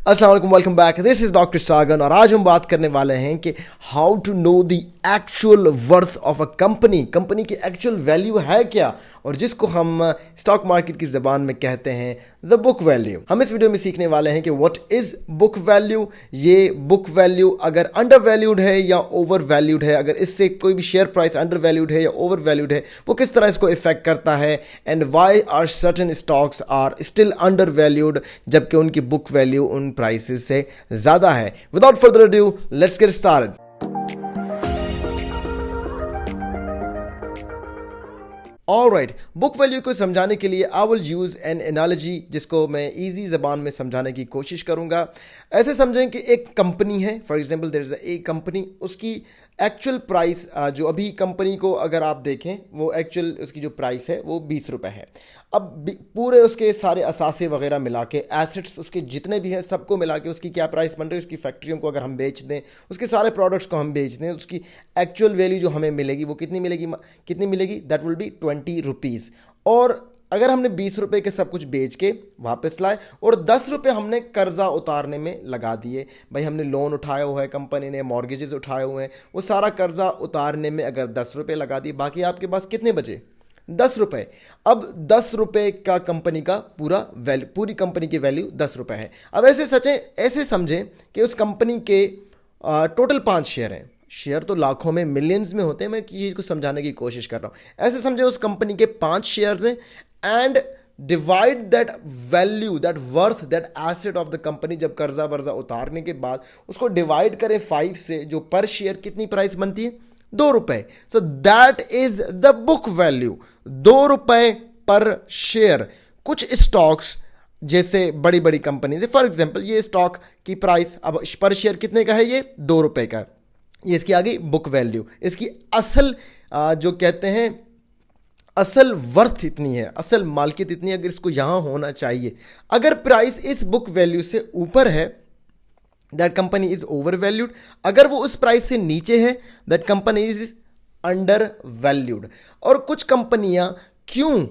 अस्सलाम वालेकुम, welcome back. This is doctor Sagan और आज हम बात करने वाले हैं कि how to know the actual worth of a company. Company की एक्चुअल वैल्यू है क्या, और जिसको हम स्टॉक मार्केट की ज़बान में कहते हैं द बुक वैल्यू। हम इस वीडियो में सीखने वाले हैं कि व्हाट इज़ बुक वैल्यू। ये बुक वैल्यू अगर अंडर वैल्यूड है या ओवर वैल्यूड है, अगर इससे कोई भी शेयर प्राइस अंडर वैल्यूड है या ओवर वैल्यूड है, वो किस तरह इसको इफेक्ट करता है, and why are certain stocks are still undervalued जबकि उनकी बुक वैल्यू उन प्राइसेस से ज़्यादा है। Without further adieu, let's get started. Alright, book value को समझाने के लिए I will use an analogy, जिसको मैं इजी ज़बान में समझाने की कोशिश करूँगा। ऐसे समझें कि एक कंपनी है, for example there is a company, उसकी एक्चुअल प्राइस जो अभी कंपनी को अगर आप देखें, वो एक्चुअल उसकी जो प्राइस है वो 20 रुपये है। अब पूरे उसके सारे असासे वगैरह मिला के, एसेट्स उसके जितने भी हैं सबको मिला के उसकी क्या प्राइस बन रही है। उसकी फैक्ट्रियों को अगर हम बेच दें, उसके सारे प्रोडक्ट्स को हम बेच दें, उसकी एक्चुअल वैल्यू जो हमें मिलेगी वो कितनी मिलेगी दैट विल बी 20 रुपीज़। और अगर हमने 20 रुपये के सब कुछ बेच के वापस लाए और 10 रुपये हमने कर्जा उतारने में लगा दिए, भाई हमने लोन उठाया हुआ है, कंपनी ने मॉर्गेजेस उठाए हुए हैं, वो सारा कर्जा उतारने में अगर 10 रुपये लगा दिए, बाकी आपके पास कितने बचे? 10 रुपये। अब 10 रुपये का कंपनी का पूरी कंपनी की वैल्यू 10 रुपये है। अब ऐसे समझें कि उस कंपनी के टोटल 5 शेयर हैं। शेयर तो लाखों में, मिलियंस में होते हैं, मैं चीज़ को समझाने की कोशिश कर रहा हूँ। ऐसे समझे उस कंपनी के 5 शेयर्स हैं and divide that value, that worth, that asset of the company. जब कर्जा वर्जा उतारने के बाद उसको डिवाइड करें 5 से, जो पर शेयर कितनी प्राइस बनती है? 2 रुपए। So that is the book value, 2 रुपए पर शेयर। कुछ स्टॉक्स जैसे बड़ी बड़ी कंपनी, फॉर एग्जाम्पल ये स्टॉक की प्राइस अब पर शेयर कितने का है? ये 2 रुपए का। ये इसकी आ गई बुक वैल्यू। इसकी असल जो कहते हैं असल वर्थ इतनी है, असल मालकियत इतनी है, अगर इसको यहां होना चाहिए। अगर प्राइस इस बुक वैल्यू से ऊपर है, that company is over valued. अगर वो उस प्राइस से नीचे है, that company is under valued. और कुछ कंपनियां क्यों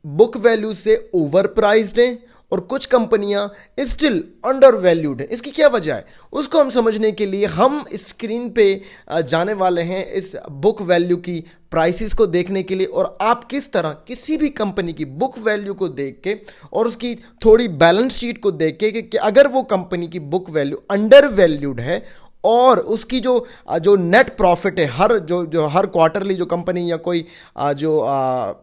बुक वैल्यू से ओवर प्राइस्ड हैं और कुछ कंपनियां स्टिल अंडर वैल्यूड है, इसकी क्या वजह है? उसको हम समझने के लिए हम स्क्रीन पे जाने वाले हैं इस बुक वैल्यू की प्राइसेस को देखने के लिए, और आप किस तरह किसी भी कंपनी की बुक वैल्यू को देख के और उसकी थोड़ी बैलेंस शीट को देख के कि अगर वो कंपनी की बुक वैल्यू अंडर वैल्यूड है और उसकी जो नेट प्रॉफिट है, हर क्वार्टरली जो कंपनी या कोई जो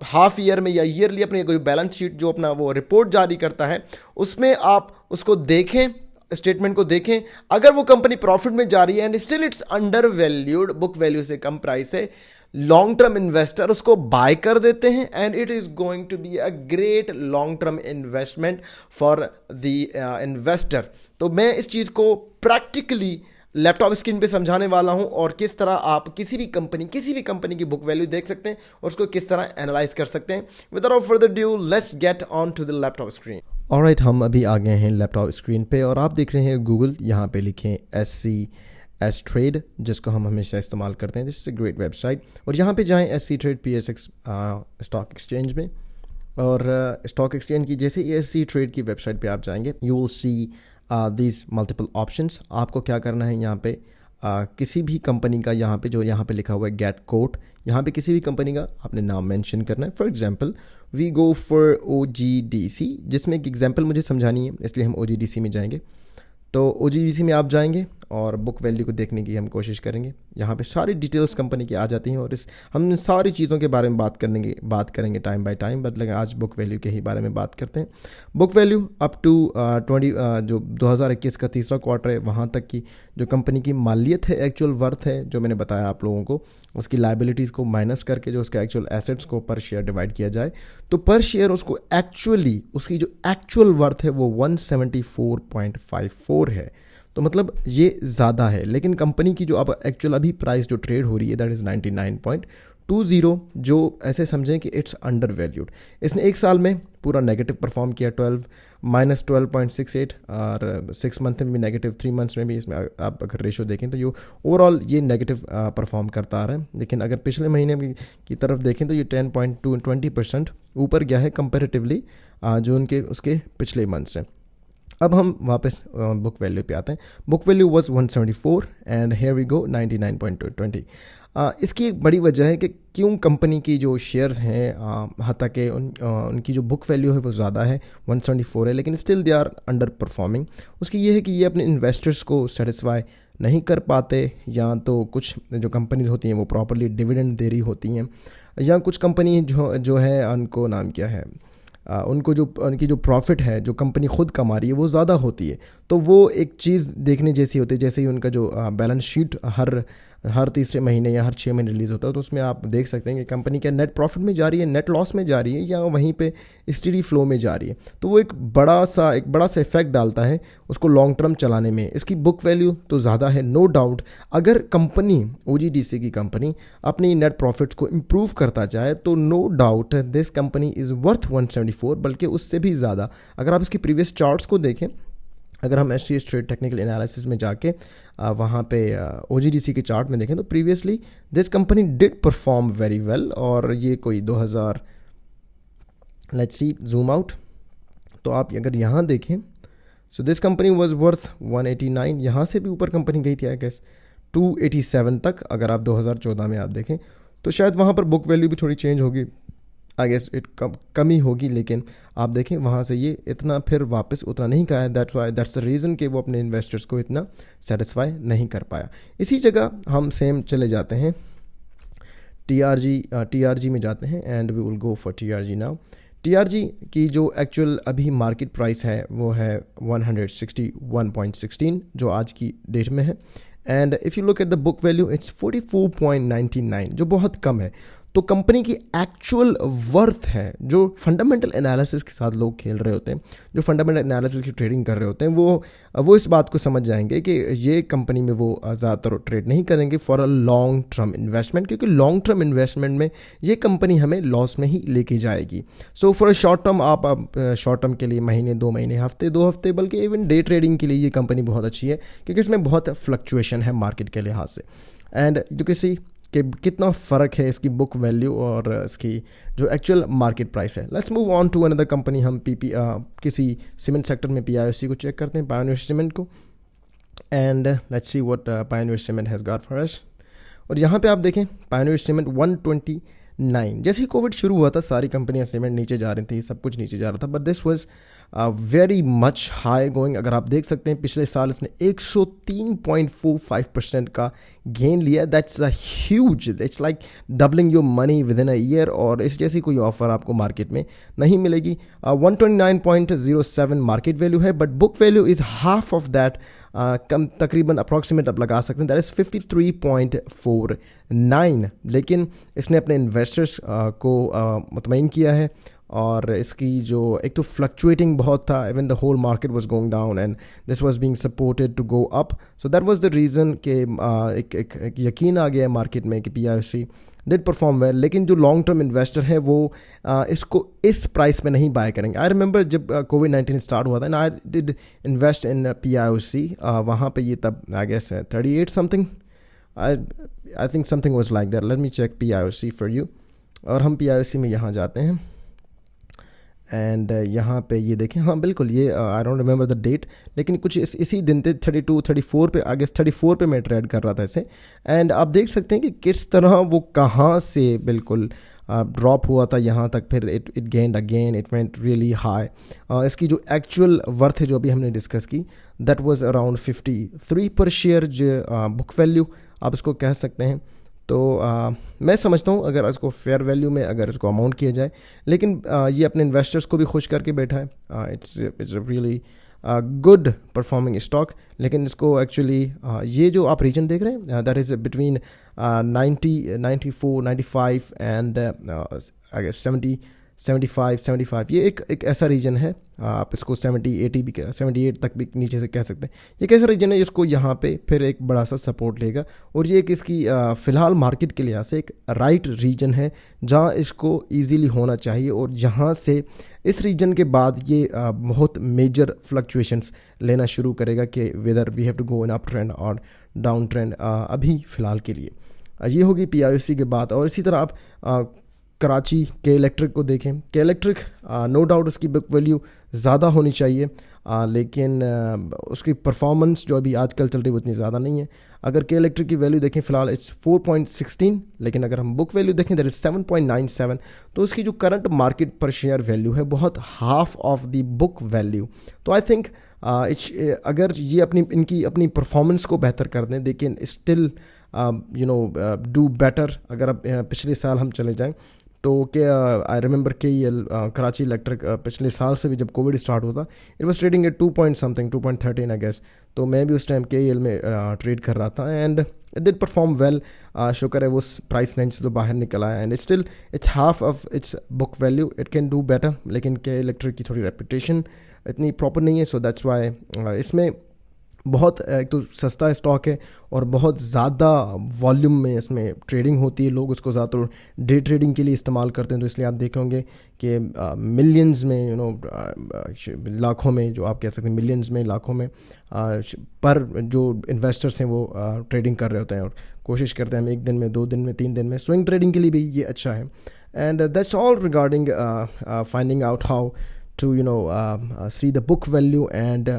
हाफ ईयर में या ईयरली अपनी कोई बैलेंस शीट जो अपना वो रिपोर्ट जारी करता है, उसमें आप उसको देखें, स्टेटमेंट को देखें। अगर वो कंपनी प्रॉफिट में जा रही है and still it's undervalued, book value से कम प्राइस है, लॉन्ग टर्म इन्वेस्टर उसको बाय कर देते हैं and it is going to be a great long term investment for the investor. तो मैं इस चीज़ को प्रैक्टिकली लैपटॉप स्क्रीन पे समझाने वाला हूं, और किस तरह आप किसी भी कंपनी की बुक वैल्यू देख सकते हैं और उसको किस तरह एनालाइज कर सकते हैं। Without further due, let's get on to the laptop screen. Alright, हम अभी आ गए हैं लैपटॉप स्क्रीन पे और आप देख रहे हैं गूगल। यहाँ पे लिखें SC ट्रेड, जिसको हम हमेशा इस्तेमाल करते हैं। This is a great website. और यहाँ पे जाएं SC trade PSX stock exchange में, और स्टॉक एक्सचेंज की जैसे SC ट्रेड की वेबसाइट पे आप जाएंगे, you will see these multiple options। आपको क्या करना है, यहाँ पे किसी भी कंपनी का यहाँ पे लिखा हुआ है गेट कोट, यहाँ पे किसी भी कंपनी का आपने नाम मेंशन करना है। For example we go for OGDC, जिसमें एक एग्जांपल मुझे समझानी है, इसलिए हम OGDC में जाएंगे। तो OGDC में आप जाएंगे और बुक वैल्यू को देखने की हम कोशिश करेंगे। यहाँ पे सारी डिटेल्स कंपनी की आ जाती हैं और हम सारी चीज़ों के बारे में बात करेंगे टाइम बाय टाइम, बट लेकिन आज बुक वैल्यू के ही बारे में बात करते हैं। बुक वैल्यू अप टू 2021 का तीसरा क्वार्टर है, वहाँ तक की जो कंपनी की मालियत है, एक्चुअल वर्थ है, जो मैंने बताया आप लोगों को, उसकी लाइबिलिटीज़ को माइनस करके जो उसके एक्चुअल एसेट्स को पर शेयर डिवाइड किया जाए, तो पर शेयर उसकी जो एक्चुअल वर्थ है वो 174.54 है। तो मतलब ये ज़्यादा है, लेकिन कंपनी की जो अब एक्चुअल अभी प्राइस जो ट्रेड हो रही है दैट इज़ 99.20, जो ऐसे समझें कि इट्स अंडर वैल्यूड। इसने एक साल में पूरा नेगेटिव परफॉर्म किया, -12.68, और 6 मंथ में भी नेगेटिव, 3 मंथ्स में भी। इसमें आप अगर रेशो देखें तो ओवरऑल ये नेगेटिव परफॉर्म करता आ रहा है। लेकिन अगर पिछले महीने की तरफ देखें तो ये 10.20% ऊपर गया है कंपेरेटिवली जो उसके पिछले मंथ्स हैं। अब हम वापस बुक वैल्यू पे आते हैं. Book value was 174 and here we go 99.20. इसकी एक बड़ी वजह है कि क्यों कंपनी की जो शेयर्स हैं हालांकि उनकी जो बुक वैल्यू है वो ज़्यादा है, 174 है, लेकिन still they are underperforming. उसकी ये है कि ये अपने इन्वेस्टर्स को सेटिस्फाई नहीं कर पाते, या तो कुछ जो कंपनीज होती हैं वो प्रॉपरली डिविडेंड दे रही होती हैं, या कुछ कंपनी जो है उनको नाम क्या है, उनको जो उनकी जो प्रॉफिट है जो कंपनी खुद कमा रही है वो ज़्यादा होती है. तो वो एक चीज़ देखने जैसी होती है. जैसे ही उनका जो बैलेंस शीट हर तीसरे महीने या हर 6 महीने रिलीज़ होता है, तो उसमें आप देख सकते हैं कि कंपनी क्या नेट प्रॉफिट में जा रही है, नेट लॉस में जा रही है, या वहीं पे स्टेडी फ्लो में जा रही है. तो वो एक बड़ा सा इफेक्ट डालता है उसको लॉन्ग टर्म चलाने में. इसकी बुक वैल्यू तो ज़्यादा है, नो डाउट. अगर कंपनी OGDC की कंपनी अपनी नेट प्रॉफिट्स को इम्प्रूव करता चाहे तो no doubt this company is worth 174, बल्कि उससे भी ज़्यादा. अगर आप इसकी प्रीवियस चार्ट्स को देखें, अगर हम SGS ट्रेड टेक्निकल एनालिसिस में जाके वहाँ पे OGDC के चार्ट में देखें तो previously this company did perform very well. और ये कोई 2000, लेट्स सी जूम आउट, तो आप अगर यहाँ देखें, so this company was worth 189. यहाँ से भी ऊपर कंपनी गई थी आई गेस 287 तक. अगर आप 2014 में आप देखें तो शायद वहाँ पर बुक वैल्यू भी थोड़ी चेंज होगी, आई गेस इट कमी होगी, लेकिन आप देखें वहाँ से ये इतना फिर वापस उतना नहीं गया. दैट्स द रीज़न कि वो अपने इन्वेस्टर्स को इतना सेटिस्फाई नहीं कर पाया. इसी जगह हम सेम चले जाते हैं TRG में जाते हैं, and we will go for TRG now. TRG की जो एक्चुअल अभी मार्केट प्राइस है वो है 161.16 जो आज की डेट में है. And if you look at the book value it's 44.99 जो बहुत कम है. तो कंपनी की एक्चुअल वर्थ है, जो फंडामेंटल एनालिसिस के साथ लोग खेल रहे होते हैं, जो फंडामेंटल एनालिसिस की ट्रेडिंग कर रहे होते हैं, वो इस बात को समझ जाएंगे कि ये कंपनी में वो ज़्यादातर ट्रेड नहीं करेंगे for a long term investment, क्योंकि लॉन्ग टर्म इन्वेस्टमेंट में ये कंपनी हमें लॉस में ही लेके जाएगी. So for a short term, आप शॉर्ट टर्म के लिए महीने 2 महीने, हफ्ते 2 हफ्ते, बल्कि इवन डे ट्रेडिंग के लिए ये कंपनी बहुत अच्छी है, क्योंकि इसमें बहुत फ्लक्चुएशन है मार्केट के लिहाज से. एंड यू कैन सी कि कितना फ़र्क है इसकी बुक वैल्यू और इसकी जो एक्चुअल मार्केट प्राइस है. Let's move on to another company. हम किसी सीमेंट सेक्टर में PIOC को चेक करते हैं, पायोनियर सीमेंट को, and let's see what pioneer cement has got for us. और यहाँ पे आप देखें पायोनियर सीमेंट 129. जैसे ही कोविड शुरू हुआ था सारी कंपनियां सीमेंट नीचे जा रही थी, सब कुछ नीचे जा रहा था, but this was very much high going. अगर आप देख सकते हैं पिछले साल इसने 103.45% का गेन लिया. That's a huge, it's like doubling your money with in a year. और इस जैसी कोई ऑफर आपको मार्केट में नहीं मिलेगी. 129.07 मार्केट वैल्यू है, but book value is half of that. कम तकरीबन अप्रॉक्सीमेट आप लगा सकते हैं, दैट इज़ 53.49. लेकिन इसने अपने इन्वेस्टर्स को मुतमईन किया है. और इसकी जो एक तो फ्लक्चुएटिंग बहुत था, even the whole market was going down and this was being supported to go up. So that was the reason कि एक यकीन आ गया मार्केट में कि PIOC डिड परफॉर्म वेल. लेकिन जो लॉन्ग टर्म इन्वेस्टर हैं वो इसको इस प्राइस में नहीं बाय करेंगे. आई रिमेंबर जब COVID-19 स्टार्ट हुआ था and I did invest in PIOC, वहाँ पे ये तब I guess 38 something, I think something was like that. Let me check PIOC for you. और हम PIOC में यहाँ जाते हैं, एंड यहाँ पे ये देखें, हाँ बिल्कुल ये I don't remember the date, लेकिन कुछ इसी दिन थे 34 पे, आई गेस 34 पे मैं ट्रेड कर रहा था इसे. एंड आप देख सकते हैं कि किस तरह वो कहाँ से बिल्कुल ड्रॉप हुआ था यहाँ तक, फिर it gained again, it went really high. इसकी जो एक्चुअल वर्थ है जो अभी हमने डिस्कस की, दैट वाज अराउंड 53 पर शेयर जो बुक वैल्यू आप इसको कह सकते हैं. तो मैं समझता हूँ अगर इसको फेयर वैल्यू में अगर इसको अमाउंट किया जाए, लेकिन ये अपने इन्वेस्टर्स को भी खुश करके बैठा है. It's really good performing stock. लेकिन इसको एक्चुअली ये जो आप रीजन देख रहे हैं that is between 90, 94, 95 and I guess 70, 75, ये एक ऐसा रीजन है. आप इसको 70, 80 भी 78 तक भी नीचे से कह सकते हैं. ये कैसा रीजन है, इसको यहाँ पे फिर एक बड़ा सा सपोर्ट लेगा. और ये एक इसकी फ़िलहाल मार्केट के लिहाज से एक राइट रीजन है जहाँ इसको इजीली होना चाहिए, और जहाँ से इस रीजन के बाद ये बहुत मेजर फ्लक्चुएशंस लेना शुरू करेगा कि whether we have to go in up trend और डाउन ट्रेंड. अभी फ़िलहाल के लिए ये होगी PIOC की बात. और इसी तरह आप कराची के इलेक्ट्रिक को देखें. के इलेक्ट्रिक नो डाउट उसकी बुक वैल्यू ज़्यादा होनी चाहिए. लेकिन उसकी परफॉर्मेंस जो अभी आजकल चल रही है वो इतनी ज़्यादा नहीं है। अगर के इलेक्ट्रिक की वैल्यू देखें फ़िलहाल इट्स 4.16, लेकिन अगर हम बुक वैल्यू देखें दैट इज़ 7.97, तो उसकी जो करंट मार्केट पर शेयर वैल्यू है बहुत half of the book value. तो आई थिंक अगर ये इनकी अपनी परफॉर्मेंस को बेहतर कर दें, they can still do better. अगर अब पिछले साल हम चले जाएं तो आई रिमेंबर के कराची इलेक्ट्रिक पिछले साल से भी जब कोविड स्टार्ट हुआ था, it was trading at 2 point something 2.13 I guess. तो मैं भी उस टाइम के में ट्रेड कर रहा था and it did perform well. शुक्र है वो उस प्राइस रेंज से तो बाहर निकल आया and it's half of its book value, it can do better. लेकिन के इलेक्ट्रिक की थोड़ी रेपुटेशन इतनी प्रॉपर नहीं है, सो दैट्स वाई इसमें बहुत एक तो सस्ता स्टॉक है और बहुत ज़्यादा वॉल्यूम में इसमें ट्रेडिंग होती है। लोग उसको ज़्यादातर डे ट्रेडिंग के लिए इस्तेमाल करते हैं, तो इसलिए आप देखेंगे कि मिलियंस में लाखों में, जो आप कह सकते हैं मिलियंस में लाखों में पर जो इन्वेस्टर्स हैं वो ट्रेडिंग कर रहे होते हैं और कोशिश करते हैं हम 1 दिन में 2 दिन में 3 दिन में। स्विंग ट्रेडिंग के लिए भी ये अच्छा है। And that's all regarding finding out how to see the book value and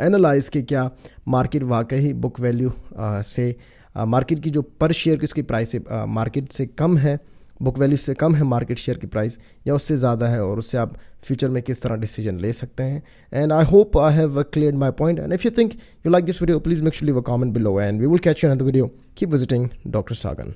analyze कि क्या मार्केट वाकई बुक वैल्यू से मार्केट की जो पर शेयर की उसकी प्राइस है मार्केट से कम है, बुक वैल्यू से कम है मार्केट शेयर की प्राइस, या उससे ज़्यादा है, और उससे आप फ्यूचर में किस तरह डिसीजन ले सकते हैं। And I hope I have cleared my point, and if you think you like this video please make sure leave a comment below and we will catch you in another video. Keep visiting doctor Sagan.